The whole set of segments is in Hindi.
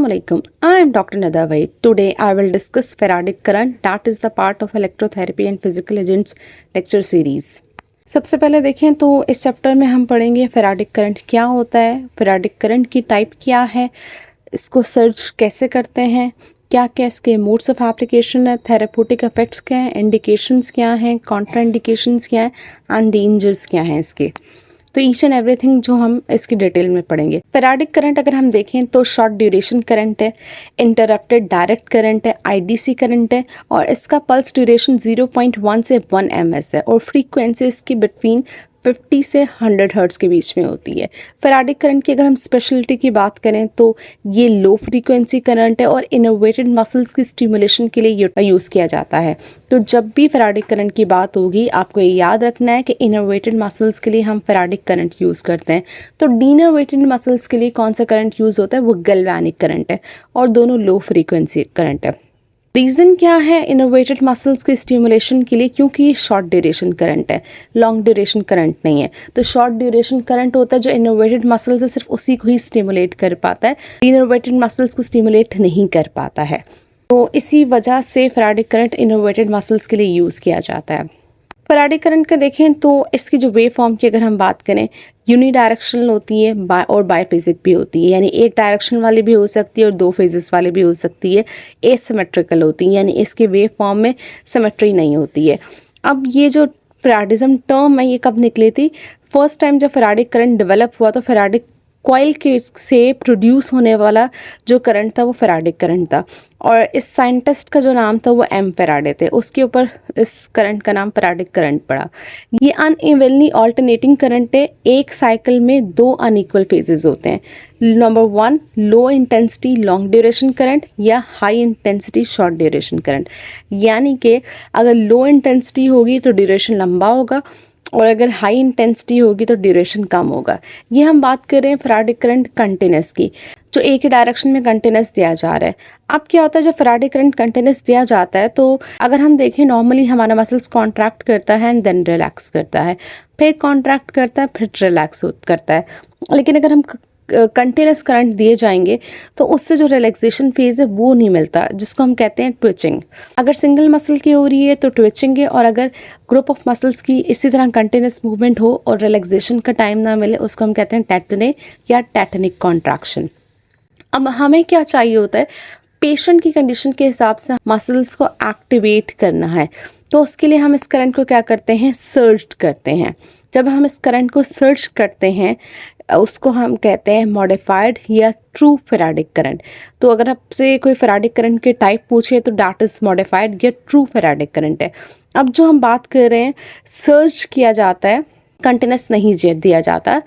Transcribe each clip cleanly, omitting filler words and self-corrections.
Assalamualaikum. I am Dr. Nada Vaid. Today I will discuss Faradic current, that is the part of electrotherapy and physical agents lecture series. सबसे पहले देखें तो इस चैप्टर में हम पढ़ेंगे फेराडिक करंट क्या होता है, फेराडिक करंट की टाइप क्या है, इसको सर्च कैसे करते हैं, क्या क्या इसके मोड्स ऑफ एप्लीकेशन है, थेराप्यूटिक इफेक्ट्स क्या हैं, इंडिकेशंस क्या हैं, कॉन्ट्राइंडिकेशंस क्या हैं एंड डेंजर्स क्या हैं इसके। तो ईच एंड एवरीथिंग जो हम इसकी डिटेल में पढ़ेंगे। फेराडिक करंट अगर हम देखें तो शॉर्ट ड्यूरेशन करंट है, इंटरप्टेड डायरेक्ट करंट है, आईडीसी करंट है और इसका पल्स ड्यूरेशन 0.1 से 1 ms है और फ्रीक्वेंसी इसकी बिटवीन 50 से 100 हर्ट्ज के बीच में होती है। फेराडिक करंट की अगर हम स्पेशलिटी की बात करें तो ये लो फ्रीक्वेंसी करंट है और इनोवेटेड मसल्स की स्टिमुलेशन के लिए यूज़ किया जाता है। तो जब भी फेराडिक करंट की बात होगी आपको ये याद रखना है कि इनोवेटेड मसल्स के लिए हम फेराडिक करंट यूज़ करते हैं। तो डीनोवेटेड मसल्स के लिए कौन सा करंट यूज़ होता है, वो गैल्वेनिक करंट है और दोनों लो फ्रीक्वेंसी करंट है। रीज़न क्या है इनोवेटेड मसल्स के स्टिमुलेशन के लिए, क्योंकि ये शॉर्ट ड्यूरेशन करंट है, लॉन्ग ड्यूरेशन करंट नहीं है। तो शॉर्ट ड्यूरेशन करंट होता है जो इनोवेटेड मसल्स है सिर्फ उसी को ही स्टिमुलेट कर पाता है, इनोवेटेड मसल्स को स्टिमुलेट नहीं कर पाता है। तो इसी वजह से फेराडिक करंट इनोवेटेड मसल्स के लिए यूज़ किया जाता है। फेराडिक करंट का देखें तो इसकी जो वेव फॉर्म की अगर हम बात करें, यूनिडायरेक्शनल होती है और बायफेजिक भी होती है, यानी एक डायरेक्शन वाली भी हो सकती है और दो फेजेस वाली भी हो सकती है। एसिमेट्रिकल होती है, यानी इसके वेव फॉर्म में सिमेट्री नहीं होती है। अब ये जो फेराडिज्म टर्म है ये कब निकली थी? फर्स्ट टाइम जब फेराडिक करंट डेवलप हुआ तो फेराडिक कॉइल के से प्रोड्यूस होने वाला जो करंट था वो फेराडिक करंट था और इस साइंटिस्ट का जो नाम था वो एम फेराडे थे, उसके ऊपर इस करंट का नाम फेराडिक करंट पड़ा। ये अनइवनली ऑल्टरनेटिंग करंट है, एक साइकिल में दो अनइक्वल फेजेस होते हैं। Number 1 low intensity long duration current या high intensity short duration current, यानी कि अगर लो इंटेंसिटी होगी तो ड्यूरेशन लंबा होगा और अगर हाई इंटेंसिटी होगी तो ड्यूरेशन कम होगा। ये हम बात कर रहे हैं फेराडिक करंट कंटिन्यूस की, जो एक ही डायरेक्शन में कंटिन्यूस दिया जा रहा है। अब क्या होता है जब फेराडिक करंट कंटिन्यूस दिया जाता है तो अगर हम देखें नॉर्मली हमारा मसल्स कॉन्ट्रैक्ट करता है एंड देन रिलैक्स करता है, फिर कॉन्ट्रैक्ट करता है फिर रिलैक्स करता है। लेकिन अगर हम कंटिन्यूस करंट दिए जाएंगे तो उससे जो रिलैक्सेशन फेज है वो नहीं मिलता, जिसको हम कहते हैं ट्विचिंग। अगर सिंगल मसल की हो रही है तो ट्विचिंग है और अगर ग्रुप ऑफ मसल्स की इसी तरह कंटिन्यूस मूवमेंट हो और रिलैक्सेशन का टाइम ना मिले उसको हम कहते हैं टेटने या टेटनिक कॉन्ट्रैक्शन। अब हमें क्या चाहिए होता है, पेशेंट की कंडीशन के हिसाब से मसल्स को एक्टिवेट करना है, तो उसके लिए हम इस करंट को क्या करते हैं, सर्ज करते हैं। जब हम इस करंट को सर्च करते हैं उसको हम कहते हैं मॉडिफाइड या ट्रू फेराडिक करंट। तो अगर आपसे कोई फेराडिक करंट के टाइप पूछे तो दैट इज मॉडिफाइड या ट्रू फेराडिक करंट है। अब जो हम बात कर रहे हैं सर्च किया जाता है, कंटिन्यूस नहीं दिया जाता,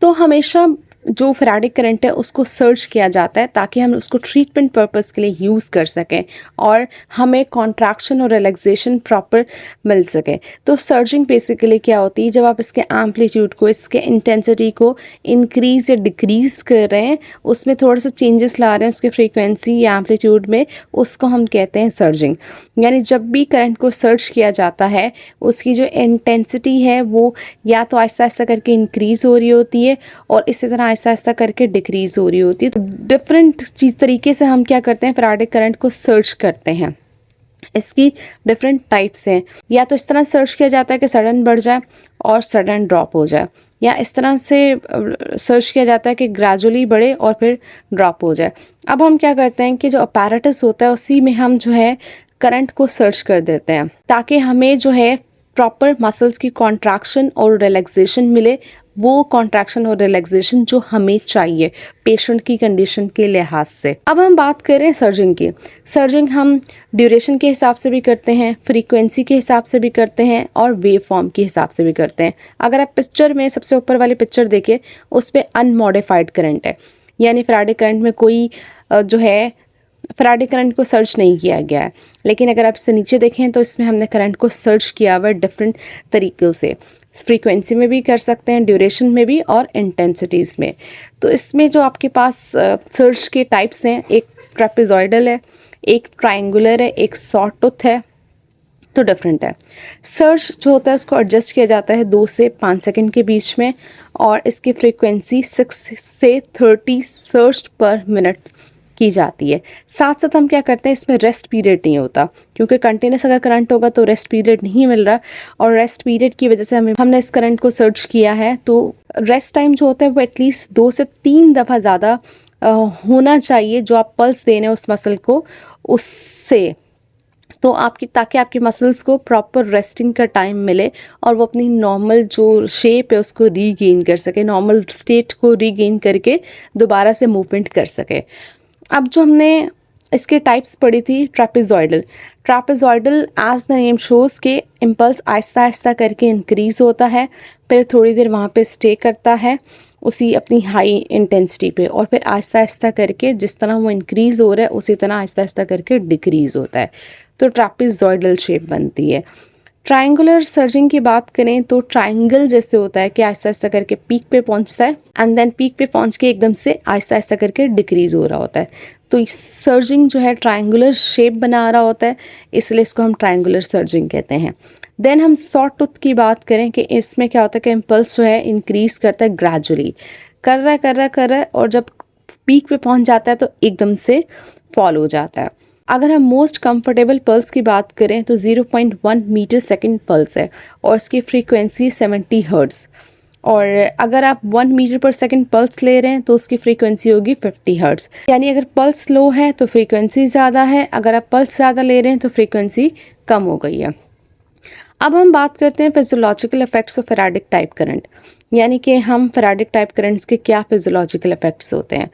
तो हमेशा जो फेराडिक करंट है उसको सर्च किया जाता है ताकि हम उसको ट्रीटमेंट पर्पस के लिए यूज़ कर सकें और हमें कॉन्ट्रैक्शन और रिलैक्सेशन प्रॉपर मिल सके। तो सर्जिंग बेसिकली क्या होती है, जब आप इसके एम्पलीट्यूड को, इसके इंटेंसिटी को इंक्रीज या डिक्रीज कर रहे हैं, उसमें थोड़ा सा चेंजेस ला रहे हैं उसके फ्रीक्वेंसी या एम्पलीट्यूड में, उसको हम कहते हैं सर्जिंग। यानी जब भी करंट को सर्च किया जाता है उसकी जो इंटेंसिटी है वो या तो आहिस्ता आहिस्ता करके इंक्रीज हो रही होती है और इसी तरह आहिस्ता आहिस्ता करके डिक्रीज हो रही होती है। तो डिफरेंट चीज़ तरीके से हम क्या करते हैं, फेराडिक करंट को सर्च करते हैं। इसकी डिफरेंट टाइप्स हैं, या तो इस तरह सर्च किया जाता है कि सडन बढ़ जाए और सडन ड्रॉप हो जाए, या इस तरह से सर्च किया जाता है कि ग्रेजुअली बढ़े और फिर ड्रॉप हो जाए। अब हम क्या करते हैं कि जो अपैरेटस होता है उसी में हम जो है करंट को सर्च कर देते हैं ताकि हमें जो है प्रॉपर मसल्स की कॉन्ट्रैक्शन और रिलैक्सेशन मिले, वो कॉन्ट्रैक्शन और रिलैक्सेशन जो हमें चाहिए पेशेंट की कंडीशन के लिहाज से। अब हम बात करें सर्जिंग की। सर्जिंग हम ड्यूरेशन के हिसाब से भी करते हैं, फ्रीक्वेंसी के हिसाब से भी करते हैं और वेव फॉर्म के हिसाब से भी करते हैं। अगर आप पिक्चर में सबसे ऊपर वाली पिक्चर देखें उस पर अनमॉडिफाइड करंट है, यानी फेराडिक करंट में कोई जो है फेराडिक करंट को सर्च नहीं किया गया है। लेकिन अगर आप इससे नीचे देखें तो इसमें हमने करंट को सर्च किया हुआ है डिफरेंट तरीक़ों से, फ्रीक्वेंसी में भी कर सकते हैं, ड्यूरेशन में भी और इंटेंसिटीज़ में। तो इसमें जो आपके पास सर्च के टाइप्स हैं, एक ट्रेपेजॉइडल है, एक ट्रायंगुलर है, एक सॉ टूथ है, तो डिफरेंट है। सर्च जो होता है उसको एडजस्ट किया जाता है 2 से 5 सेकंड के बीच में और इसकी फ्रीक्वेंसी 6 से 30 सर्च पर मिनट की जाती है। साथ साथ हम क्या करते हैं, इसमें रेस्ट पीरियड नहीं होता, क्योंकि कंटिन्यूस अगर करंट होगा तो रेस्ट पीरियड नहीं मिल रहा, और रेस्ट पीरियड की वजह से हमने इस करंट को सर्च किया है। तो रेस्ट टाइम जो होता है वो एटलीस्ट 2 से 3 दफ़ा ज़्यादा होना चाहिए जो आप पल्स दे रहे हैं उस मसल को, उससे, तो ताकि आपकी मसल्स को प्रॉपर रेस्टिंग का टाइम मिले और वो अपनी नॉर्मल जो शेप है उसको रीगेन कर सके, नॉर्मल स्टेट को रीगेन करके दोबारा से मूवमेंट कर सके। अब जो हमने इसके टाइप्स पढ़ी थी, trapezoidal as the name shows के इम्पल्स आहिस्ता आहिस्ता करके इंक्रीज़ होता है, फिर थोड़ी देर वहाँ पे स्टे करता है उसी अपनी हाई इंटेंसिटी पे, और फिर आहिस्ता आहिस्ता करके जिस तरह वो इंक्रीज़ हो रहा है उसी तरह आहिस्ता आहिस्ता करके डिक्रीज़ होता है, तो ट्रापेजॉइडल शेप बनती है। ट्रायंगुलर सर्जिंग की बात करें तो ट्रायंगल जैसे होता है कि आहिस्ता आहिस्ता करके पीक पे पहुंचता है एंड देन पीक पे पहुंच के एकदम से आहिस्ता आहिस्ता करके डिक्रीज हो रहा होता है, तो इस सर्जिंग जो है ट्रायंगुलर शेप बना रहा होता है, इसलिए इसको हम ट्रायंगुलर सर्जिंग कहते हैं। देन हम सॉ टूथ की बात करें कि इसमें क्या होता है कि इम्पल्स जो है इंक्रीज करता है ग्रेजुअली, कर रहा है और जब पीक पे पहुंच जाता है तो एकदम से फॉल हो जाता है। अगर हम मोस्ट कंफर्टेबल पल्स की बात करें तो 0.1 मीटर सेकंड पल्स है और इसकी फ्रीक्वेंसी 70 हर्ट्ज़, और अगर आप 1 मीटर पर सेकंड पल्स ले रहे हैं तो उसकी फ्रीक्वेंसी होगी 50 हर्ट्ज़। यानी अगर पल्स लो है तो फ्रीक्वेंसी ज़्यादा है, अगर आप पल्स ज़्यादा ले रहे हैं तो फ्रीक्वेंसी कम हो गई है। अब हम बात करते हैं physiological effects of faradic type current, यानी कि हम फेराडिक टाइप करंट्स के क्या फिजियोलॉजिकल इफेक्ट्स होते हैं,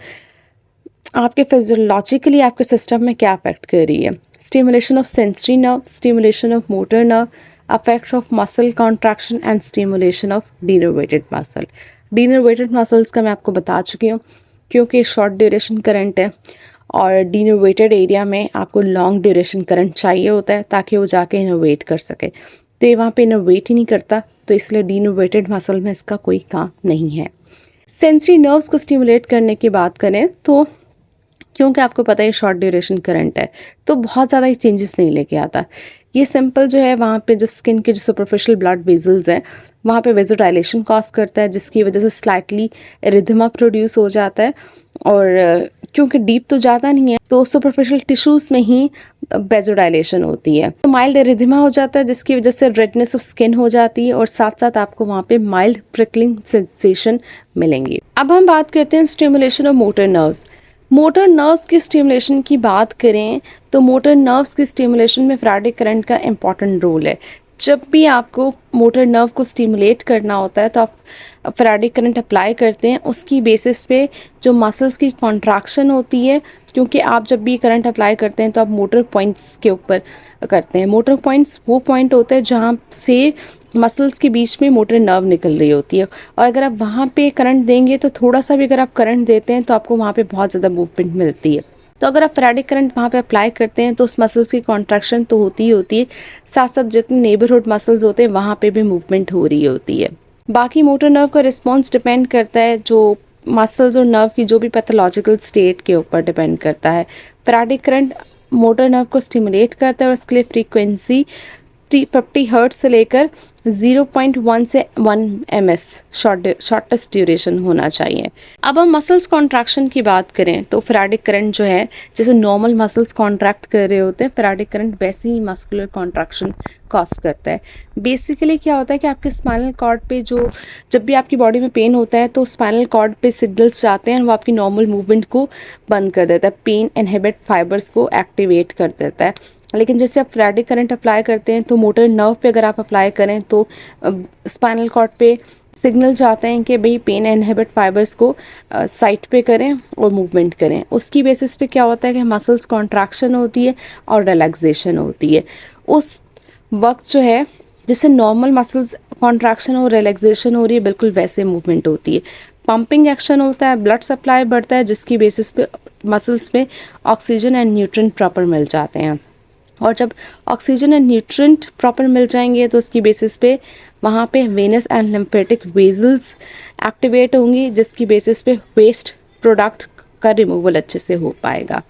आपके फिजियोलॉजिकली आपके सिस्टम में क्या अफेक्ट कर रही है। Stimulation of sensory nerve, stimulation of motor nerve, affect of muscle contraction and stimulation of denervated muscle. Denervated muscles का मैं आपको बता चुकी हूँ, क्योंकि शॉर्ट ड्यूरेशन करंट है और डीनर्वेटेड एरिया में आपको लॉन्ग ड्यूरेशन करंट चाहिए होता है ताकि वो जाके इनोवेट कर सके, तो ये वहाँ पे इनोवेट ही नहीं करता, तो इसलिए डीनर्वेटेड मसल में इसका कोई काम नहीं है। सेंसरी नर्व्स को स्टिमुलेट करने की बात करें तो क्योंकि आपको पता है शॉर्ट ड्यूरेशन करंट है तो बहुत ज़्यादा ही चेंजेस नहीं लेके आता, ये सिंपल जो है वहाँ पे जो स्किन के जो सुपरफिशियल ब्लड वेजल्स हैं वहाँ पे वेजोडाइलेशन कॉज करता है, जिसकी वजह से स्लाइटली रिदमा प्रोड्यूस हो जाता है, और क्योंकि डीप तो ज़्यादा नहीं है तो सुपरफिशियल टिश्यूज़ में ही वेजोडाइलेशन होती है, तो माइल्ड एरिथमा हो जाता है जिसकी वजह से रेडनेस ऑफ स्किन हो जाती है और साथ साथ आपको वहाँ पे माइल्ड प्रिकलिंग सेंसेशन मिलेंगी। अब हम बात करते हैं stimulation of motor nerves. Motor nerves की स्टिमुलेशन की बात करें तो मोटर नर्व्स की स्टिमुलेशन में फेराडिक करंट का इम्पॉर्टेंट रोल है। जब भी आपको मोटर नर्व को स्टिमुलेट करना होता है तो आप फेराडिक करंट अप्लाई करते हैं, उसकी बेसिस पे जो मसल्स की कॉन्ट्रैक्शन होती है, क्योंकि आप जब भी करंट अप्लाई करते हैं तो आप मोटर पॉइंट्स के ऊपर करते हैं। मोटर पॉइंट्स वो पॉइंट होते हैं जहाँ से मसल्स के बीच में मोटर नर्व निकल रही होती है, और अगर आप वहाँ पे करंट देंगे तो थोड़ा सा भी अगर आप करंट देते हैं तो आपको वहाँ पे बहुत ज़्यादा मूवमेंट मिलती है। तो अगर आप फेराडिक करंट वहाँ पे अप्लाई करते हैं तो उस मसल्स की कॉन्ट्रैक्शन तो होती ही होती है, साथ साथ जितने नेबरहुड मसल्स होते हैं वहाँ पे भी मूवमेंट हो रही होती है। बाकी मोटर नर्व का रिस्पॉन्स डिपेंड करता है जो मसल्स और नर्व की जो भी पैथोलॉजिकल स्टेट के ऊपर डिपेंड करता है। फेराडिक करंट मोटर नर्व को स्टिमुलेट करता है और उसके लिए फ्रीक्वेंसी 50 हर्ट्ज से लेकर 0.1 से 1 ms शॉर्टेस्ट ड्यूरेशन होना चाहिए। अब हम मसल्स कॉन्ट्रैक्शन की बात करें तो फेराडिक करंट जो है, जैसे नॉर्मल मसल्स कॉन्ट्रैक्ट कर रहे होते हैं, फेराडिक करंट वैसे ही मस्कुलर कॉन्ट्रैक्शन कॉज करता है। बेसिकली क्या होता है कि आपके स्पाइनल कॉर्ड पे जब भी आपकी बॉडी में पेन होता है तो स्पाइनल कॉर्ड पे सिग्नल्स जाते हैं, वो आपकी नॉर्मल मूवमेंट को बंद कर देता है, पेन इनहिबिट फाइबर्स को एक्टिवेट कर देता है। लेकिन जैसे आप फेराडिक करंट अप्लाई करते हैं तो मोटर नर्व पे अगर आप अप्लाई करें तो स्पाइनल कॉर्ड पे सिग्नल जाते हैं कि भाई पेन इनहिबिट फाइबर्स को साइड पे करें और मूवमेंट करें। उसकी बेसिस पे क्या होता है कि मसल्स कॉन्ट्रैक्शन होती है और रिलैक्सेशन होती है। उस वक्त जो है जैसे नॉर्मल मसल्स कॉन्ट्रैक्शन और रिलैक्सेशन हो रही है, बिल्कुल वैसे मूवमेंट होती है। पंपिंग एक्शन होता है, ब्लड सप्लाई बढ़ता है, जिसकी बेसिस पे मसल्स में ऑक्सीजन एंड न्यूट्रिएंट प्रॉपर मिल जाते हैं, और जब ऑक्सीजन एंड न्यूट्रिएंट प्रॉपर मिल जाएंगे तो उसकी बेसिस पे वहाँ पे venous and lymphatic vessels activate होंगी, जिसकी बेसिस पे वेस्ट प्रोडक्ट का रिमूवल अच्छे से हो पाएगा।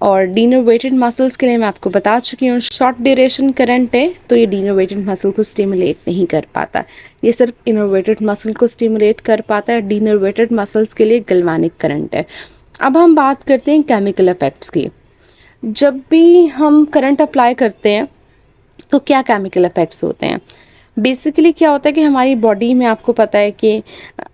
और डीनर्वेटेड मसल्स के लिए मैं आपको बता चुकी हूँ, शॉर्ट ड्यूरेशन करंट है तो ये डीनर्वेटेड मसल को स्टिमुलेट नहीं कर पाता, ये सिर्फ इनर्वेटेड मसल को स्टिमुलेट कर पाता है। डीनर्वेटेड मसल्स के लिए गैल्वेनिक करंट है। अब हम बात करते हैं केमिकल इफ़ेक्ट्स की। जब भी हम करंट अप्लाई करते हैं तो क्या केमिकल इफ़ेक्ट्स होते हैं? बेसिकली क्या होता है कि हमारी बॉडी में आपको पता है कि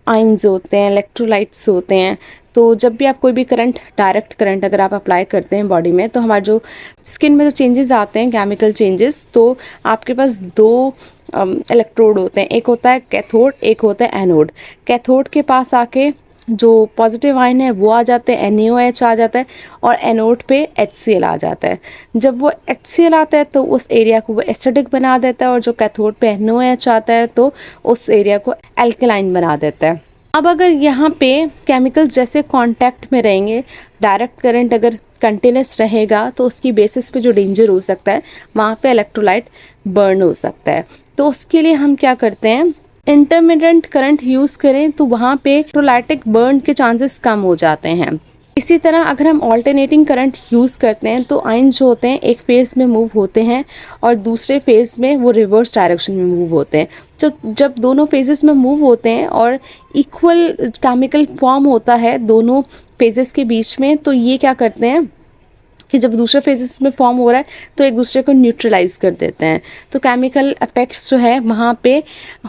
आयंस होते हैं, इलेक्ट्रोलाइट्स होते हैं। तो जब भी आप कोई भी करंट, डायरेक्ट करंट अगर आप अप्लाई करते हैं बॉडी में, तो हमारे जो स्किन में जो चेंजेस आते हैं, केमिकल चेंजेस, तो आपके पास 2 इलेक्ट्रोड होते हैं। एक होता है कैथोड, एक होता है एनोड। कैथोड के पास आके जो पॉजिटिव आयन है वो आ जाते हैं, NaOH आ जाता है, और एनोड पे HCl आ जाता है। जब वो HCl आता है तो उस एरिया को वो एसिडिक बना देता है, और जो कैथोड पे NaOH आता है तो उस एरिया को एल्कलाइन बना देता है। अब अगर यहाँ पे केमिकल्स जैसे कांटेक्ट में रहेंगे, डायरेक्ट करंट अगर कंटिन्यूस रहेगा, तो उसकी बेसिस पे जो डेंजर हो सकता है, वहाँ पे इलेक्ट्रोलाइट बर्न हो सकता है। तो उसके लिए हम क्या करते हैं, इंटरमिटेंट करंट यूज़ करें तो वहाँ पे इलेक्ट्रोलाइटिक बर्न के चांसेस कम हो जाते हैं। इसी तरह अगर हम ऑल्टरनेटिंग करंट यूज़ करते हैं तो आयंस जो होते हैं एक फेज़ में मूव होते हैं और दूसरे फेज़ में वो रिवर्स डायरेक्शन में मूव होते हैं। जब दोनों फेजेस में मूव होते हैं और इक्वल केमिकल फॉर्म होता है दोनों फेजेस के बीच में, तो ये क्या करते हैं कि जब दूसरे फेजेस में फॉर्म हो रहा है तो एक दूसरे को न्यूट्रलाइज कर देते हैं। तो केमिकल इफेक्ट्स जो है वहाँ पे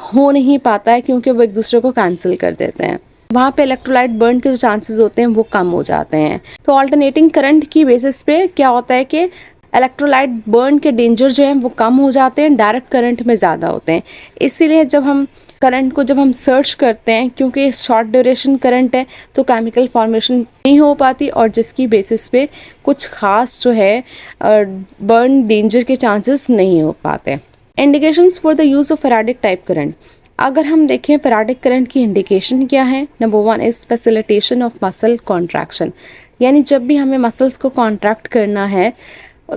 हो नहीं पाता है, क्योंकि वो एक दूसरे को कैंसिल कर देते हैं। वहाँ पे इलेक्ट्रोलाइट बर्न के जो चांसेस होते हैं वो कम हो जाते हैं। तो ऑल्टरनेटिंग करंट की बेसिस पे क्या होता है कि इलेक्ट्रोलाइट बर्न के डेंजर जो हैं वो कम हो जाते हैं, डायरेक्ट करंट में ज़्यादा होते हैं। इसीलिए जब हम करंट को जब हम सर्च करते हैं, क्योंकि शॉर्ट ड्यूरेशन करंट है, तो केमिकल फॉर्मेशन नहीं हो पाती, और जिसकी बेसिस पे कुछ खास जो है बर्न डेंजर के चांसेस नहीं हो पाते। Indications for the use of faradic type current. अगर हम देखें फेराडिक करंट की इंडिकेशन क्या है, number 1 is facilitation of muscle contraction. यानी जब भी हमें मसल्स को कॉन्ट्रैक्ट करना है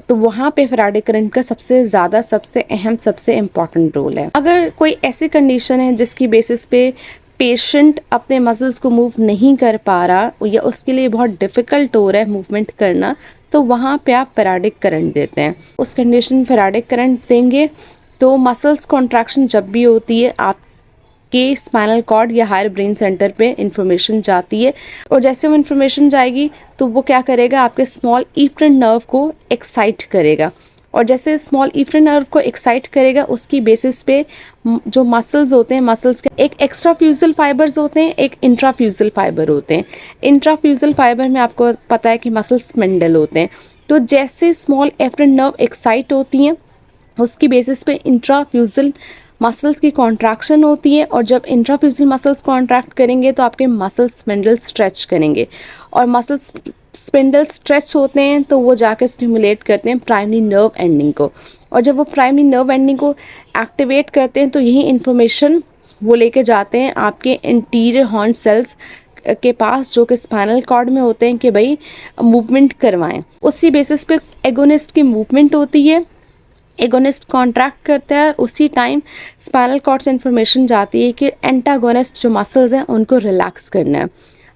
तो वहाँ पे फेराडिक करंट का सबसे ज़्यादा, सबसे अहम, सबसे इम्पॉर्टेंट रोल है। अगर कोई ऐसी कंडीशन है जिसकी बेसिस पे पेशेंट अपने मसल्स को मूव नहीं कर पा रहा, या उसके लिए बहुत डिफ़िकल्ट हो रहा है मूवमेंट करना, तो वहाँ पे आप फेराडिक करंट देते हैं। उस कंडीशन में फेराडिक करंट देंगे तो मसल्स कॉन्ट्रैक्शन जब भी होती है, आपके स्पाइनल कॉर्ड या हायर ब्रेन सेंटर पे इंफॉर्मेशन जाती है, और जैसे वो इंफॉर्मेशन जाएगी तो वो क्या करेगा, आपके स्मॉल इफरेंट नर्व को एक्साइट करेगा, और जैसे स्मॉल इफरेंट नर्व को एक्साइट करेगा उसकी बेसिस पे जो मसल्स होते हैं, मसल्स के एक एक्स्ट्राफ्यूजल फाइबर्स होते हैं, एक इंट्राफ्यूजल फाइबर होते हैं। इंट्राफ्यूजल फाइबर में आपको पता है कि मसल स्पिंडल होते हैं। तो जैसे स्मॉल इफरेंट नर्व एक्साइट होती हैं, उसकी बेसिस पे इंट्राफ्यूजल मसल्स की कॉन्ट्रैक्शन होती है, और जब इंट्राफ्यूजल मसल्स कॉन्ट्रैक्ट करेंगे तो आपके मसल स्पिंडल स्ट्रेच करेंगे, और मसल स्पिंडल स्ट्रेच होते हैं तो वो जाकर स्टिमुलेट करते हैं प्राइमरी नर्व एंडिंग को, और जब वो प्राइमरी नर्व एंडिंग को एक्टिवेट करते हैं तो यही इन्फॉर्मेशन वो लेके जाते हैं आपके इंटीरियर हॉर्न सेल्स के पास, जो कि स्पाइनल कॉर्ड में होते हैं, कि भाई मूवमेंट करवाएं। उसी बेसिस पे एगोनिस्ट की मूवमेंट होती है, एगोनिस्ट कॉन्ट्रैक्ट करता है, उसी टाइम स्पाइनल कॉर्ड से इंफॉर्मेशन जाती है कि एंटागोनिस्ट जो मसल्स हैं उनको रिलैक्स करना है।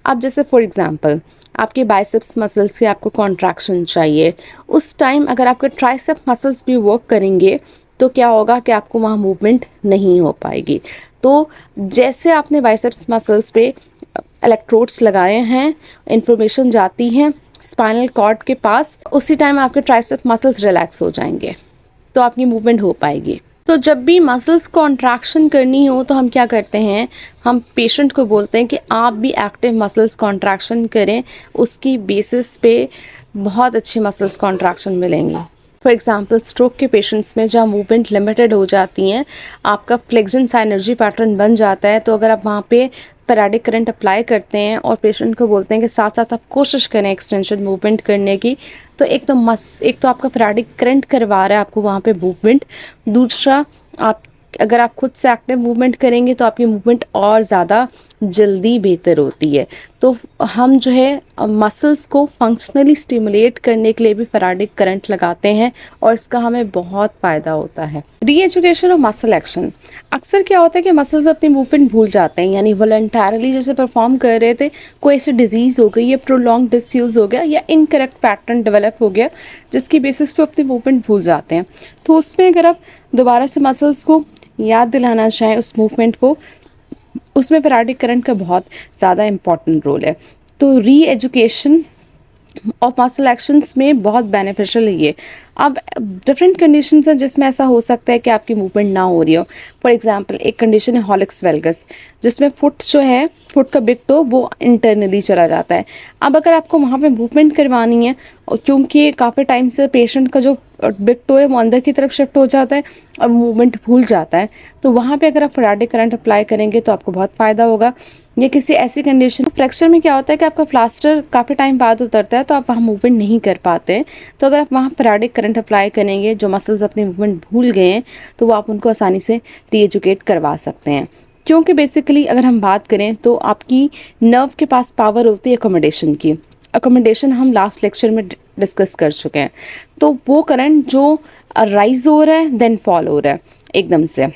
अब जैसे फॉर एग्जांपल आपके बाइसेप्स मसल्स की आपको कॉन्ट्रैक्शन चाहिए, उस टाइम अगर आपके ट्राइसेप मसल्स भी वर्क करेंगे तो क्या होगा कि आपको वहाँ मूवमेंट नहीं हो पाएगी। तो जैसे आपने बाइसेप्स मसल्स पे इलेक्ट्रोड्स लगाए हैं, इंफॉर्मेशन जाती है स्पाइनल कॉर्ड के पास, उसी टाइम आपके ट्राइसेप मसल्स रिलैक्स हो जाएंगे, तो आपकी मूवमेंट हो पाएगी। तो जब भी मसल्स कॉन्ट्रैक्शन करनी हो तो हम क्या करते हैं, हम पेशेंट को बोलते हैं कि आप भी एक्टिव मसल्स कॉन्ट्रैक्शन करें, उसकी बेसिस पे बहुत अच्छी मसल्स कॉन्ट्रैक्शन मिलेंगी। फॉर एग्जांपल स्ट्रोक के पेशेंट्स में जहाँ मूवमेंट लिमिटेड हो जाती हैं, आपका फ्लेक्शन साइनर्जी पैटर्न बन जाता है, तो अगर आप वहाँ पे पेराडिक करंट अप्लाई करते हैं और पेशेंट को बोलते हैं कि साथ साथ आप कोशिश करें एक्सटेंशन मूवमेंट करने की, तो एक तो आपका पेराडिक करंट करवा रहा है आपको वहाँ पे मूवमेंट, दूसरा आप अगर आप खुद से एक्टिव मूवमेंट करेंगे तो आपकी मूवमेंट और ज़्यादा जल्दी बेहतर होती है। तो हम जो है मसल्स को फंक्शनली स्टिमुलेट करने के लिए भी फेराडिक करंट लगाते हैं, और इसका हमें बहुत फ़ायदा होता है। री एजुकेशन और मसल एक्शन। अक्सर क्या होता है कि मसल्स अपनी मूवमेंट भूल जाते हैं, यानी वॉलंटरली जैसे परफॉर्म कर रहे थे, कोई ऐसी डिजीज़ हो गई या प्रोलॉन्ग डिसयूज़ हो गया या इनकरेक्ट पैटर्न डेवलप हो गया जिसकी बेसिस पे अपनी मूवमेंट भूल जाते हैं, तो उसमें अगर आप दोबारा से मसल्स को याद दिलाना चाहें उस मूवमेंट को, उसमें फेराडिक करंट का बहुत ज़्यादा इम्पॉर्टेंट रोल है। तो री एजुकेशन और मसल एक्शंस में बहुत बेनिफिशियल है ये। अब डिफरेंट कंडीशंस हैं जिसमें ऐसा हो सकता है कि आपकी मूवमेंट ना हो रही हो। फॉर एग्जांपल एक कंडीशन है हॉलिक्स वेल्गस, जिसमें फुट जो है, फुट का बिग टो वो इंटरनली चला जाता है। अब अगर आपको वहाँ पे मूवमेंट करवानी है, और क्योंकि काफ़ी टाइम से पेशेंट का जो बिग टो है वो अंदर की तरफ शिफ्ट हो जाता है और मूवमेंट भूल जाता है, तो वहाँ पे अगर आप फेराडिक करंट अप्लाई करेंगे तो आपको बहुत फ़ायदा होगा। या किसी ऐसी कंडीशन, फ्रैक्चर में क्या होता है कि आपका प्लास्टर काफ़ी टाइम बाद उतरता है तो आप वहाँ मूवमेंट नहीं कर पाते हैं, तो अगर आप वहाँ फेराडिक करंट अप्लाई करेंगे, जो मसल्स अपनी मूवमेंट भूल गए हैं तो वो आप उनको आसानी से रीएजुकेट करवा सकते हैं। क्योंकि बेसिकली अगर हम बात करें तो आपकी नर्व के पास पावर होती है अकोमोडेशन की। अकोमोडेशन हम लास्ट लेक्चर में डिस्कस कर चुके हैं। तो वो करंट जो राइज हो रहा है देन फॉल हो रहा है एकदम से,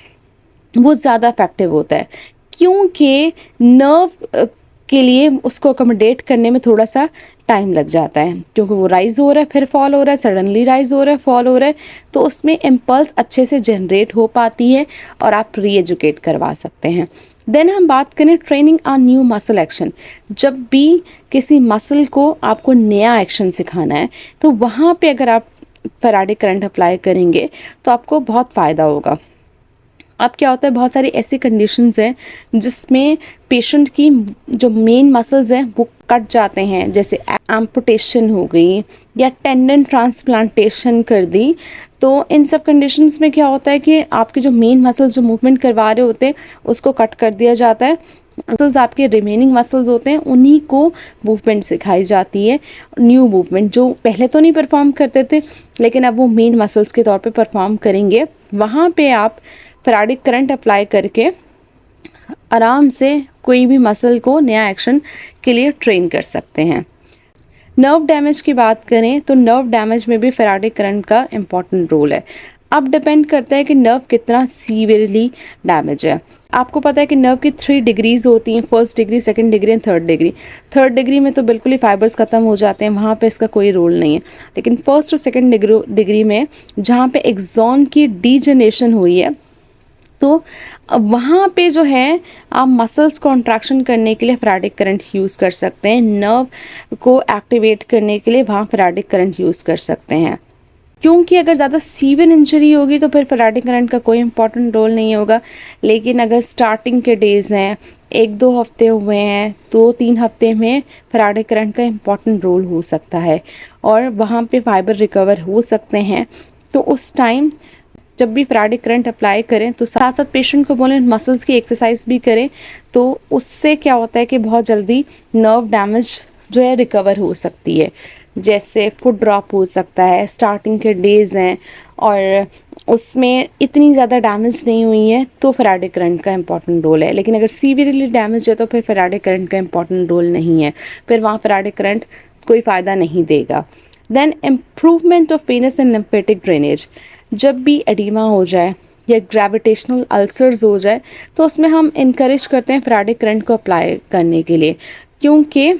वो ज़्यादा इफेक्टिव होता है, क्योंकि नर्व के लिए उसको अकोमोडेट करने में थोड़ा सा टाइम लग जाता है, क्योंकि वो राइज हो रहा है फिर फॉल हो रहा है, सडनली राइज हो रहा है फॉल हो रहा है, तो उसमें इम्पल्स अच्छे से जनरेट हो पाती है और आप री एजुकेट करवा सकते हैं। देन हम बात करें training a new muscle action. जब भी किसी मसल को आपको नया एक्शन सिखाना है तो वहाँ पे अगर आप फेराडिक करंट अप्लाई करेंगे तो आपको बहुत फ़ायदा होगा। अब क्या होता है, बहुत सारी ऐसी कंडीशंस हैं जिसमें पेशेंट की जो मेन मसल्स हैं वो कट जाते हैं, जैसे एम्पुटेशन हो गई या टेंडन ट्रांसप्लांटेशन कर दी। तो इन सब कंडीशंस में क्या होता है कि आपके जो मेन मसल्स जो मूवमेंट करवा रहे होते हैं उसको कट कर दिया जाता है। मसल्स आपके रिमेनिंग मसल्स होते हैं उन्हीं को मूवमेंट सिखाई जाती है, न्यू मूवमेंट जो पहले तो नहीं परफॉर्म करते थे लेकिन अब वो मेन मसल्स के तौर पे परफॉर्म करेंगे। वहाँ पे आप फेराडिक करंट अप्लाई करके आराम से कोई भी मसल को नया एक्शन के लिए ट्रेन कर सकते हैं। नर्व डैमेज की बात करें तो नर्व डैमेज में भी फेराडिक करंट का इम्पॉर्टेंट रोल है। अब डिपेंड करता है कि नर्व कितना सीवियरली डैमेज है। आपको पता है कि नर्व की 3 डिग्रीज होती हैं, first degree, second degree and third degree. Third degree में तो बिल्कुल ही फाइबर्स ख़त्म हो जाते हैं, वहाँ पे इसका कोई रोल नहीं है। लेकिन फर्स्ट और सेकंड डिग्री में जहाँ पे एक्सॉन की डीजनरेशन हुई है, तो वहाँ पे जो है आप मसल्स कॉन्ट्रैक्शन करने के लिए फेराडिक करंट यूज़ कर सकते हैं, नर्व को एक्टिवेट करने के लिए वहाँ फेराडिक करंट यूज़ कर सकते हैं। क्योंकि अगर ज़्यादा सीवियर इंजरी होगी तो फिर फेराडिक करंट का कोई इंपॉर्टेंट रोल नहीं होगा। लेकिन अगर स्टार्टिंग के डेज़ हैं, 1-2 हफ्ते हुए हैं, 2-3 हफ्ते में फेराडिक करंट का इम्पॉर्टेंट रोल हो सकता है और वहाँ पे फाइबर रिकवर हो सकते हैं। तो उस टाइम जब भी फेराडिक करंट अप्लाई करें तो साथ साथ पेशेंट को बोलें मसल्स की एक्सरसाइज भी करें, तो उससे क्या होता है कि बहुत जल्दी नर्व डैमेज जो है रिकवर हो सकती है। जैसे फुट ड्रॉप हो सकता है, स्टार्टिंग के डेज़ हैं और उसमें इतनी ज़्यादा डैमेज नहीं हुई है तो फेराडिक करंट का इंपॉर्टेंट रोल है। लेकिन अगर सीवियरली डैमेज है तो फिर फेराडिक करंट का इंपॉर्टेंट रोल नहीं है, फिर वहाँ फेराडिक करंट कोई फ़ायदा नहीं देगा। Then improvement of venous and lymphatic drainage. जब भी एडिमा हो जाए या ग्रेविटेशनल अल्सर्स हो जाए तो उसमें हम इनकरेज करते हैं फेराडिक करंट को अप्लाई करने के लिए, क्योंकि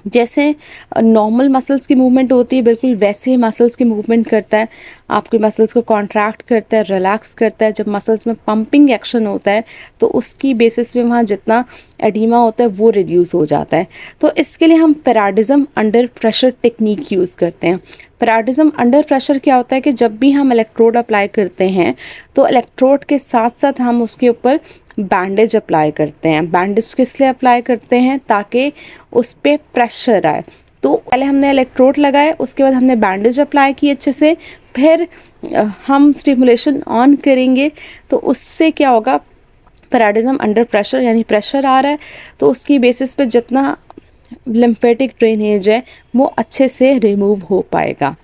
जैसे नॉर्मल मसल्स की मूवमेंट होती है बिल्कुल वैसे ही मसल्स की मूवमेंट करता है, आपके मसल्स को कॉन्ट्रैक्ट करता है, रिलैक्स करता है। जब मसल्स में पंपिंग एक्शन होता है तो उसकी बेसिस पे वहाँ जितना एडिमा होता है वो रिड्यूस हो जाता है। तो इसके लिए हम paradigm under pressure technique use करते हैं। पैराडिज्म अंडर प्रेशर क्या होता है कि जब भी हम इलेक्ट्रोड अप्लाई करते हैं तो इलेक्ट्रोड के साथ साथ हम उसके ऊपर बैंडेज अप्लाई करते हैं। बैंडेज किस लिए अप्लाई करते हैं, ताकि उस पर प्रेशर आए। तो पहले हमने इलेक्ट्रोड लगाए, उसके बाद हमने बैंडेज अप्लाई की अच्छे से, फिर हम स्टिमुलेशन ऑन करेंगे तो उससे क्या होगा, पैराडिज्म अंडर प्रेशर यानी प्रेशर आ रहा है तो उसकी बेसिस पे जितना लिम्फेटिक ड्रेनेज है वो अच्छे से रिमूव हो पाएगा।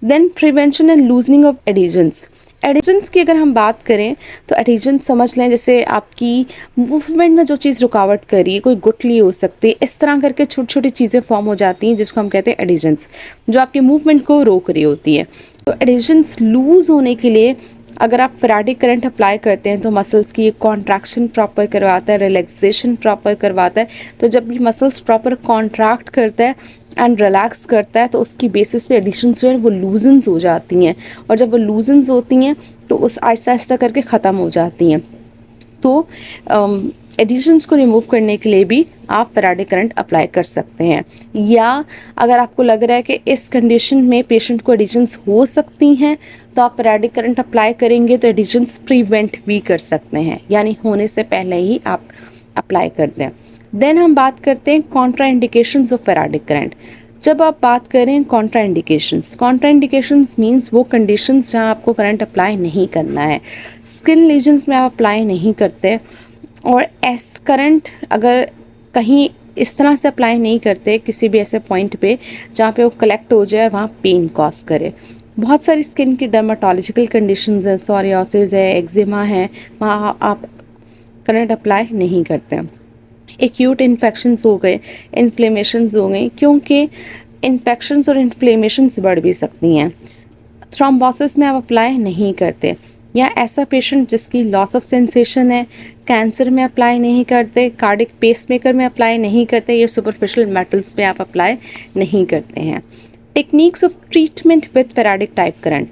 Then prevention and loosening of adhesions. Adhesions की अगर हम बात करें तो एडिशंस समझ लें जैसे आपकी मूवमेंट में जो चीज़ रुकावट कर रही है, कोई गुठली हो सकती है, इस तरह करके छोटी छोटी चीज़ें फॉर्म हो जाती हैं जिसको हम कहते हैं एडिशंस, जो आपकी मूवमेंट को रोक रही होती है। तो एडिशंस लूज़ होने के लिए अगर आप फेराडिक करंट अप्लाई करते हैं तो मसल्स की कॉन्ट्रैक्शन प्रॉपर करवाता है, रिलैक्सेशन प्रॉपर करवाता है। तो जब भी मसल्स प्रॉपर कॉन्ट्रैक्ट करता है एंड रिलैक्स करता है तो उसकी बेसिस पे एडिशंस जो है वो लूजन्स हो जाती हैं, और जब वो लूजन्स होती हैं तो उस आहिस्ता आहिस्ता करके ख़त्म हो जाती हैं। तो एडिशंस को रिमूव करने के लिए भी आप फेराडिक करंट अप्लाई कर सकते हैं। या अगर आपको लग रहा है कि इस कंडीशन में पेशेंट को एडिशंस हो सकती हैं तो आप फेराडिक करंट अप्लाई करेंगे तो एडिशंस प्रिवेंट भी कर सकते हैं, यानी होने से पहले ही आप अप्लाई कर दें। देन हम बात करते हैं कॉन्ट्रा इंडिकेशंस ऑफ फेराडिक करंट। जब आप बात करें कॉन्ट्रा इंडिकेशंस मीन्स वो कंडीशंस जहाँ आपको करंट अप्लाई नहीं करना है। स्किन लीजन्स में आप अप्लाई नहीं करते, और करंट अगर कहीं इस तरह से अप्लाई नहीं करते किसी भी ऐसे पॉइंट पे जहाँ पे वो कलेक्ट हो जाए, वहाँ पेन कॉज करे। बहुत सारी स्किन की डर्माटोलॉजिकल कंडीशंस है, सोरियासिस है, एक्जिमा है, वहाँ आप करंट अप्लाई नहीं करते। एक्यूट इन्फेक्शंस हो गए, इन्फ्लेमेशंस हो गई, क्योंकि इन्फेक्शंस और इन्फ्लेमेशंस बढ़ भी सकती हैं। थ्रोम्बोसिस में आप अप्लाई नहीं करते। या ऐसा पेशेंट जिसकी लॉस ऑफ सेंसेशन है, कैंसर में अप्लाई नहीं करते, कार्डिक पेसमेकर में अप्लाई नहीं करते, या सुपरफिशियल मेटल्स पे आप अप्लाई नहीं करते हैं। Techniques of treatment with faradic type current.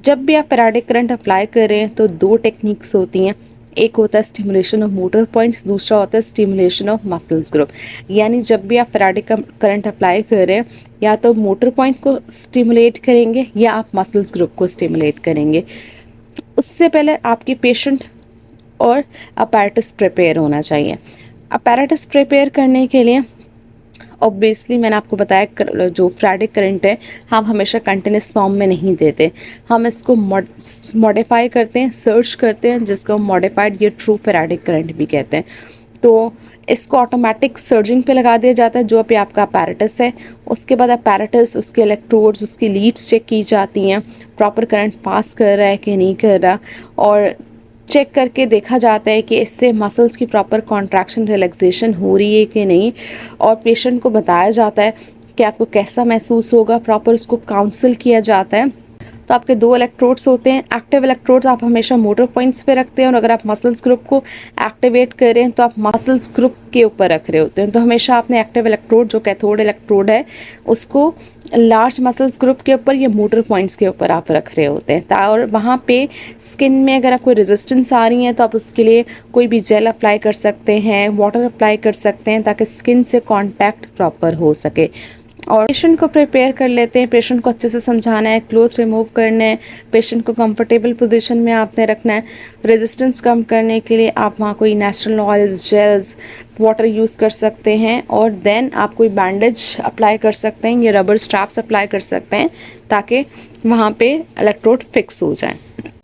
जब भी आप फेराडिक करंट अप्लाई करें तो दो टेक्निक्स होती हैं। एक होता है स्टिमुलेशन ऑफ मोटर पॉइंट्स, दूसरा होता है स्टिमुलेशन ऑफ मसल्स ग्रुप। यानी जब भी आप फेराडिक करंट अप्लाई करें, या तो मोटर पॉइंट्स को स्टिमुलेट करेंगे या आप मसल्स ग्रुप को स्टिमुलेट करेंगे। उससे पहले आपके पेशेंट और अपैरेटस प्रिपेयर होना चाहिए। अपैरेटस प्रिपेयर करने के लिए ऑब्वियसली मैंने आपको बताया जो फेराडिक करंट है हम हमेशा कंटिन्यूस फॉर्म में नहीं देते, हम इसको मॉडिफाई करते हैं, सर्च करते हैं, जिसको हम मॉडिफाइड या ट्रू फेराडिक करंट भी कहते हैं। तो इसको ऑटोमेटिक सर्जिंग पे लगा दिया जाता है जो पे आपका अपैरेटस है। उसके बाद अपैरेटस, उसके इलेक्ट्रोड्स, उसकी लीड्स चेक की जाती हैं, प्रॉपर करंट पास कर रहा है कि नहीं कर रहा, और चेक करके देखा जाता है कि इससे मसल्स की प्रॉपर कॉन्ट्रैक्शन रिलैक्सेशन हो रही है कि नहीं, और पेशेंट को बताया जाता है कि आपको कैसा महसूस होगा, प्रॉपर उसको काउंसल किया जाता है। तो आपके दो इलेक्ट्रोड्स होते हैं। एक्टिव इलेक्ट्रोड्स आप हमेशा मोटर पॉइंट्स पे रखते हैं, और अगर आप मसल्स ग्रुप को एक्टिवेट करें तो आप मसल्स ग्रुप के ऊपर रख रहे होते हैं। तो हमेशा आपने एक्टिव इलेक्ट्रोड जो कैथोड इलेक्ट्रोड है उसको लार्ज मसल्स ग्रुप के ऊपर या मोटर पॉइंट्स के ऊपर आप रख रहे होते हैं। और वहाँ पे स्किन में अगर आपको रेजिस्टेंस आ रही है तो आप उसके लिए कोई भी जेल अप्लाई कर सकते हैं, वाटर अप्लाई कर सकते हैं, ताकि स्किन से कॉन्टैक्ट प्रॉपर हो सके। और पेशेंट को प्रिपेयर कर लेते हैं, पेशेंट को अच्छे से समझाना है, क्लोथ रिमूव करने हैं, पेशेंट को कंफर्टेबल पोजीशन में आपने रखना है। रेजिस्टेंस कम करने के लिए आप वहाँ कोई natural oils, gels, water use कर सकते हैं, और देन आप कोई बैंडेज अप्लाई कर सकते हैं या रबर स्ट्रैप्स अप्लाई कर सकते हैं ताकि वहाँ पे इलेक्ट्रोड फिक्स हो जाए।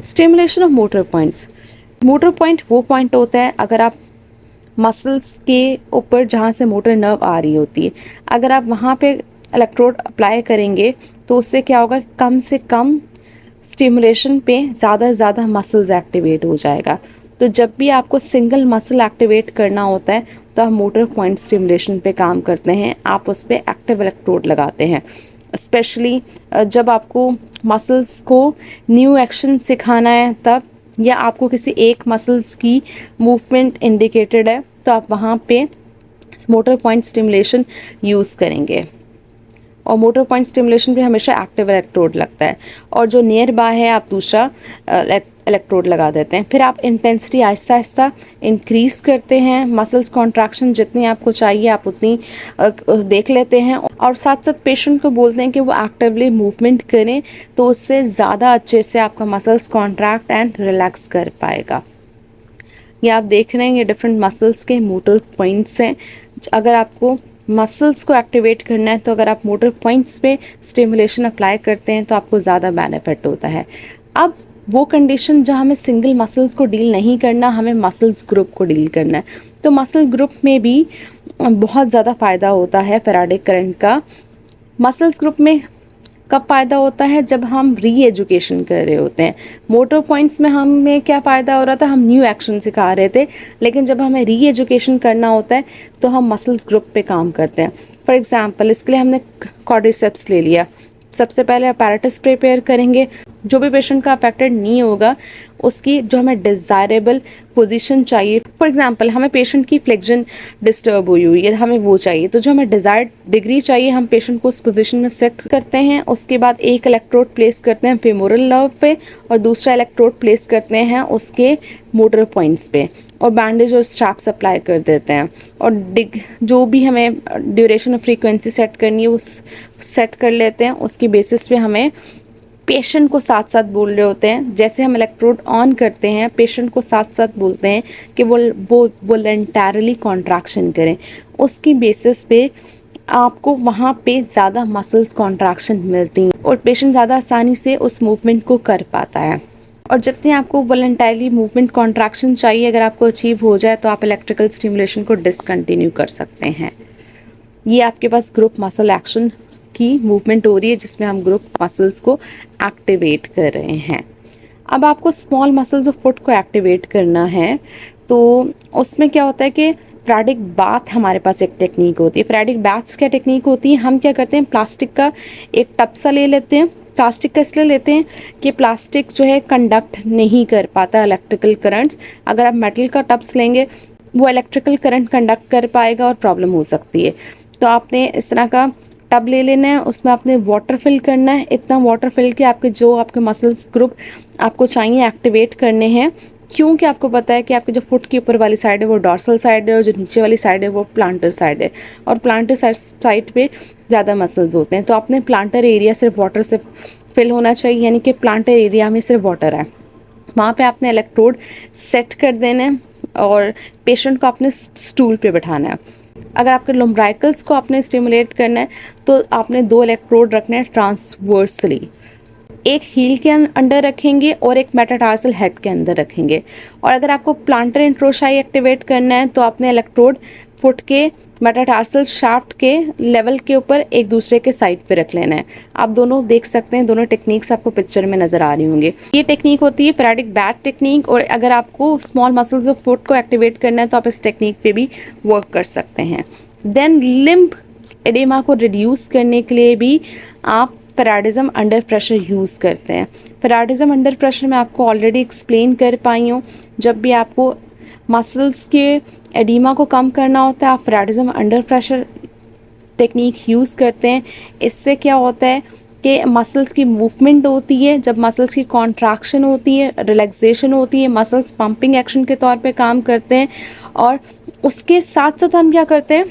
Stimulation of motor points. Motor point वो पॉइंट होता है अगर आप मसल्स के ऊपर जहाँ से मोटर नर्व आ रही होती है, अगर आप वहाँ पे इलेक्ट्रोड अप्लाई करेंगे तो उससे क्या होगा, कम से कम स्टिमुलेशन पे ज़्यादा से ज़्यादा मसल्स एक्टिवेट हो जाएगा। तो जब भी आपको सिंगल मसल एक्टिवेट करना होता है तो आप मोटर पॉइंट स्टिमुलेशन पे काम करते हैं, आप उस पर एक्टिव इलेक्ट्रोड लगाते हैं। स्पेशली जब आपको मसल्स को न्यू एक्शन सिखाना है तब, या आपको किसी एक मसल्स की मूवमेंट इंडिकेटेड है तो आप वहाँ पे मोटर पॉइंट स्टिमुलेशन यूज़ करेंगे। और मोटर पॉइंट स्टिमुलेशन पे हमेशा एक्टिव इलेक्ट्रोड लगता है, और जो नियर बाय है आप दूसरा इलेक्ट्रोड लगा देते हैं। फिर आप इंटेंसिटी आहिस्ता आहिस्ता इंक्रीज करते हैं, मसल्स कॉन्ट्रैक्शन जितनी आपको चाहिए आप उतनी देख लेते हैं, और साथ साथ पेशेंट को बोलते हैं कि वो एक्टिवली मूवमेंट करें, तो उससे ज़्यादा अच्छे से आपका मसल्स कॉन्ट्रैक्ट एंड रिलैक्स कर पाएगा। ये आप देख रहे हैं ये डिफरेंट मसल्स के मोटर पॉइंट्स हैं। अगर आपको मसल्स को एक्टिवेट करना है तो अगर आप मोटर पॉइंट्स पे स्टिमुलेशन अप्लाई करते हैं तो आपको ज़्यादा बेनिफिट होता है। अब वो कंडीशन जहाँ हमें सिंगल मसल्स को डील नहीं करना, हमें मसल्स ग्रुप को डील करना है, तो मसल ग्रुप में भी बहुत ज़्यादा फ़ायदा होता है फेराडिक करंट का। मसल्स ग्रुप में कब फ़ायदा होता है, जब हम री एजुकेशन कर रहे होते हैं। मोटर पॉइंट्स में हमें क्या फ़ायदा हो रहा था, हम न्यू एक्शन सिखा रहे थे, लेकिन जब हमें री एजुकेशन करना होता है तो हम मसल्स ग्रुप पे काम करते हैं। फॉर एग्जांपल इसके लिए हमने क्वाड्रिसेप्स ले लिया, सबसे पहले अपैरेटस प्रिपेयर करेंगे। जो भी पेशेंट का अफेक्टेड नी होगा उसकी जो हमें डिज़ायरेबल पोजीशन चाहिए, फॉर एग्जांपल हमें पेशेंट की फ्लेक्शन डिस्टर्ब हुई है, हमें वो चाहिए, तो जो हमें डिज़ायर्ड डिग्री चाहिए हम पेशेंट को उस पोजीशन में सेट करते हैं। उसके बाद एक इलेक्ट्रोड प्लेस करते हैं फेमोरल नर्व पे और दूसरा इलेक्ट्रोड प्लेस करते हैं उसके मोटर पॉइंट्स पे। और बैंडेज और स्ट्रैप्स अप्लाई कर देते हैं, और जो भी हमें ड्यूरेशन और फ्रीक्वेंसी सेट करनी है उस सेट कर लेते हैं। उसकी बेसिस पे हमें पेशेंट को साथ साथ बोल रहे होते हैं, जैसे हम इलेक्ट्रोड ऑन करते हैं पेशेंट को साथ साथ बोलते हैं कि वो वॉलंटरली कॉन्ट्रैक्शन करें। उसकी बेसिस पे आपको वहाँ पे ज़्यादा मसल्स कॉन्ट्रैक्शन मिलती हैं और पेशेंट ज़्यादा आसानी से उस मूवमेंट को कर पाता है। और जितने आपको वॉलंटरली मूवमेंट कॉन्ट्रैक्शन चाहिए अगर आपको अचीव हो जाए तो आप इलेक्ट्रिकल स्टिमुलेशन को डिसकंटिन्यू कर सकते हैं। ये आपके पास ग्रुप मसल एक्शन की मूवमेंट हो रही है जिसमें हम ग्रुप मसल्स को एक्टिवेट कर रहे हैं। अब आपको स्मॉल मसल्स ऑफ फुट को एक्टिवेट करना है, तो उसमें क्या होता है कि फ्रैडिक बाथ हमारे पास एक टेक्निक होती है। फ्रैडिक बाथ्स क्या टेक्निक होती है, हम क्या करते हैं प्लास्टिक का एक टब सा ले लेते हैं। प्लास्टिक का इसलिए लेते हैं कि प्लास्टिक जो है कंडक्ट नहीं कर पाता इलेक्ट्रिकल करंट्स। अगर आप मेटल का टब्स लेंगे वो इलेक्ट्रिकल करंट कंडक्ट कर पाएगा और प्रॉब्लम हो सकती है। तो आपने इस तरह का टब ले लेना है, उसमें आपने वाटर फिल करना है, इतना वाटर फिल के आपके मसल्स ग्रुप आपको चाहिए एक्टिवेट करने हैं। क्योंकि आपको पता है कि आपके जो फुट के ऊपर वाली साइड है वो डॉर्सल साइड है और जो नीचे वाली साइड है वो प्लांटर साइड है, और प्लांटर साइड पे ज़्यादा मसल्स होते हैं। तो आपने प्लांटर एरिया सिर्फ वाटर से फिल होना चाहिए, यानी कि प्लांटर एरिया में सिर्फ वाटर है, वहाँ पे आपने इलेक्ट्रोड सेट कर देना है और पेशेंट को आपने स्टूल पे बैठाना है। अगर आपके लुम्ब्राइकल्स को आपने स्टिमुलेट करना है तो आपने 2 इलेक्ट्रोड रखने हैं ट्रांसवर्सली, एक हील के अंदर रखेंगे और एक मेटाटार्सल हेड के अंदर रखेंगे। और अगर आपको प्लांटर इंट्रोशाई एक्टिवेट करना है तो आपने इलेक्ट्रोड फुट के मेटाटार्सल शाफ्ट के लेवल के ऊपर एक दूसरे के साइड पे रख लेना है। आप दोनों देख सकते हैं, दोनों टेक्निक्स आपको पिक्चर में नज़र आ रही होंगी। ये टेक्निक होती है फ्रैडिक बैक टेक्निक, और अगर आपको स्मॉल मसल्स ऑफ फुट को एक्टिवेट करना है तो आप इस टेक्निक पे भी वर्क कर सकते हैं। देन लिम्ब एडेमा को रिड्यूस करने के लिए भी आप पैराडिज्म अंडर प्रेशर यूज़ करते हैं। पैराडिज्म अंडर प्रेशर मैं आपको ऑलरेडी एक्सप्लेन कर पाई हूँ। जब भी आपको मसल्स के एडिमा को कम करना होता है आप paradigm under pressure technique use करते हैं। इससे क्या होता है कि मसल्स की मूवमेंट होती है, जब मसल्स की कॉन्ट्रैक्शन होती है, रिलैक्सेशन होती है, मसल्स पंपिंग एक्शन के तौर पे काम करते हैं। और उसके साथ साथ हम क्या करते हैं,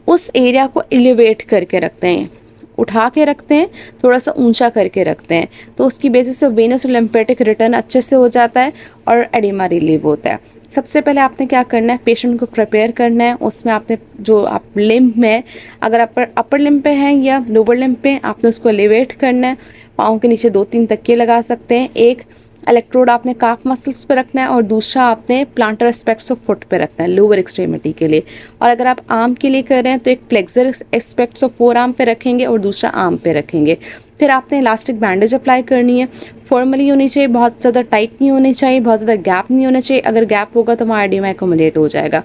उस एरिया को एलिवेट करके रखते हैं, उठा के रखते हैं, थोड़ा सा ऊंचा करके रखते हैं, तो उसकी बेसिस से वेनस और लिम्फेटिक रिटर्न अच्छे से हो जाता है और एडिमा रिलीव होता है। सबसे पहले आपने क्या करना है, पेशेंट को प्रिपेयर करना है। उसमें आपने जो आप लिम्ब में, अगर अपर लिम्ब पे हैं या लोअर लिम्ब पे, आपने उसको एलिवेट करना है। पाँव के नीचे 2-3 तकिए लगा सकते हैं। एक इलेक्ट्रोड आपने काफ मसल्स पे रखना है और दूसरा आपने प्लांटर एस्पेक्ट्स ऑफ फुट पे रखना है लोअर एक्सट्रीमिटी के लिए। और अगर आप आर्म के लिए कर रहे हैं तो एक flexor aspects of four arm पे रखेंगे और दूसरा आर्म पे रखेंगे। फिर आपने इलास्टिक बैंडेज अप्लाई करनी है। फॉर्मली होनी चाहिए, बहुत ज़्यादा टाइट नहीं होनी चाहिए, बहुत ज़्यादा गैप नहीं होना चाहिए। अगर गैप होगा तो वहाँ एडिमा एक्युमुलेट हो जाएगा।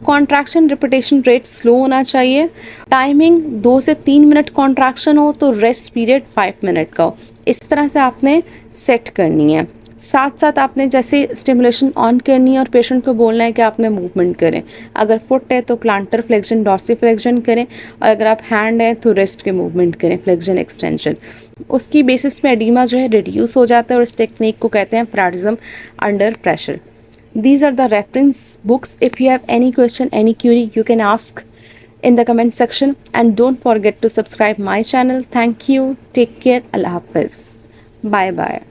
कॉन्ट्रैक्शन रिपीटेशन रेट स्लो होना चाहिए। टाइमिंग 2 से 3 मिनट कॉन्ट्रैक्शन हो तो रेस्ट पीरियड 5 मिनट का हो। इस तरह से आपने सेट करनी है। साथ साथ आपने जैसे स्टिमुलेशन ऑन करनी है और पेशेंट को बोलना है कि आपने मूवमेंट करें। अगर फुट है तो प्लांटर फ्लेक्शन डॉर्सी फ्लेक्शन करें, और अगर आप हैंड है तो रिस्ट के मूवमेंट करें, फ्लेक्शन एक्सटेंशन। उसकी बेसिस में एडिमा जो है रिड्यूस हो जाता है और इस टेक्निक को कहते हैं paradigm under pressure. These are the reference books. If you have any question, any query, you can ask in the comment section, and don't forget to subscribe my channel. Thank you. Take care. Allah Hafiz. Bye bye.